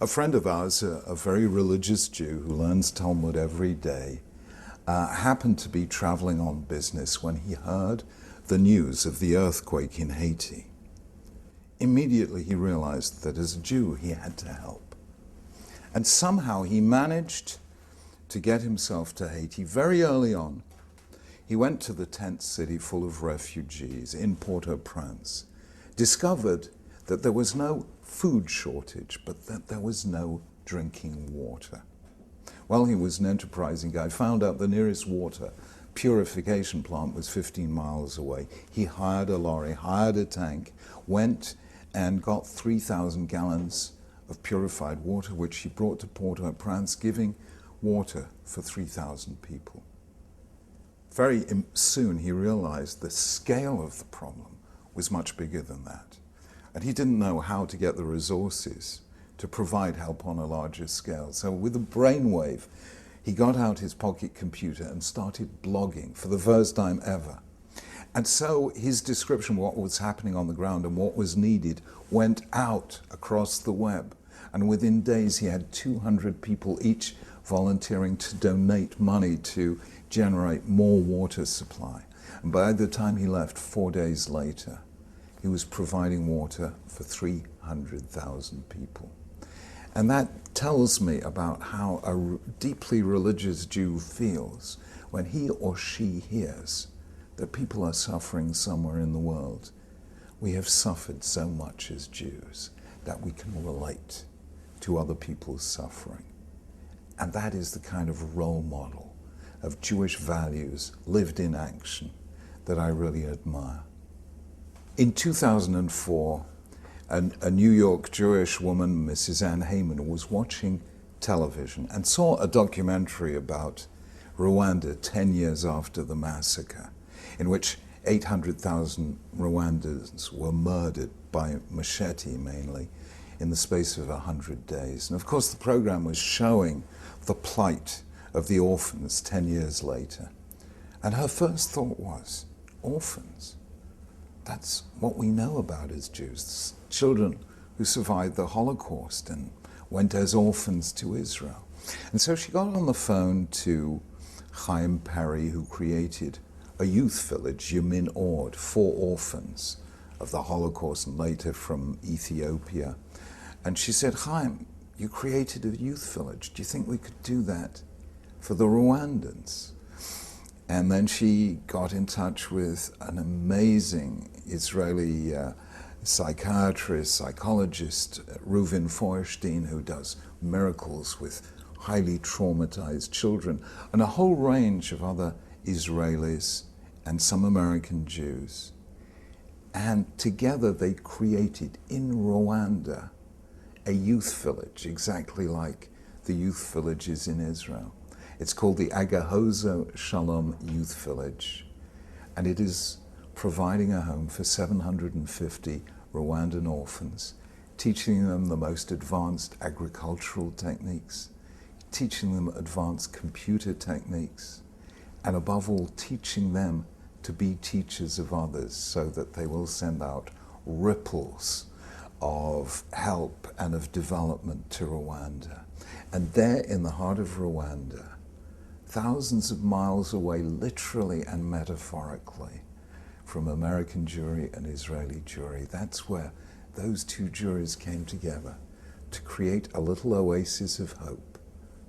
A friend of ours, a very religious Jew who learns Talmud every day, happened to be traveling on business when he heard the news of the earthquake in Haiti. Immediately he realized that as a Jew he had to help. And somehow he managed to get himself to Haiti very early on. He went to the tent city full of refugees in Port-au-Prince, discovered that there was no food shortage, but that there was no drinking water. Well, he was an enterprising guy, found out the nearest water purification plant was 15 miles away. He hired a lorry, hired a tank, went and got 3,000 gallons of purified water, which he brought to Port-au-Prince, giving water for 3,000 people. Very soon he realized the scale of the problem was much bigger than that. And he didn't know how to get the resources to provide help on a larger scale. So with a brainwave, he got out his pocket computer and started blogging for the first time ever. And so his description of what was happening on the ground and what was needed went out across the web. And within days he had 200 people each volunteering to donate money to generate more water supply. And by the time he left, 4 days later, he was providing water for 300,000 people. And that tells me about how a deeply religious Jew feels when he or she hears that people are suffering somewhere in the world. We have suffered so much as Jews that we can relate to other people's suffering. And that is the kind of role model of Jewish values lived in action that I really admire. In 2004, a New York Jewish woman, Mrs. Ann Heyman, was watching television and saw a documentary about Rwanda 10 years after the massacre, in which 800,000 Rwandans were murdered by machete mainly in the space of 100 days. And of course the program was showing the plight of the orphans 10 years later. And her first thought was, orphans? That's what we know about as Jews, children who survived the Holocaust and went as orphans to Israel. And so she got on the phone to Chaim Perry, who created a youth village, Yamin Ord, for orphans of the Holocaust and later from Ethiopia. And she said, Chaim, you created a youth village. Do you think we could do that for the Rwandans? And then she got in touch with an amazing Israeli psychiatrist, psychologist, Reuven Feuerstein, who does miracles with highly traumatized children, and a whole range of other Israelis and some American Jews. And together they created in Rwanda a youth village, exactly like the youth villages in Israel. It's called the Agahozo Shalom Youth Village, and it is providing a home for 750 Rwandan orphans, teaching them the most advanced agricultural techniques, teaching them advanced computer techniques, and above all, teaching them to be teachers of others so that they will send out ripples of help and of development to Rwanda. And there in the heart of Rwanda, thousands of miles away, literally and metaphorically, from American Jewry and Israeli Jewry, that's where those two Jewries came together to create a little oasis of hope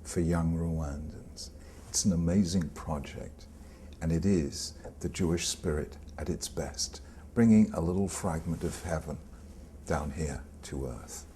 for young Rwandans. It's an amazing project, and it is the Jewish spirit at its best, bringing a little fragment of heaven down here to earth.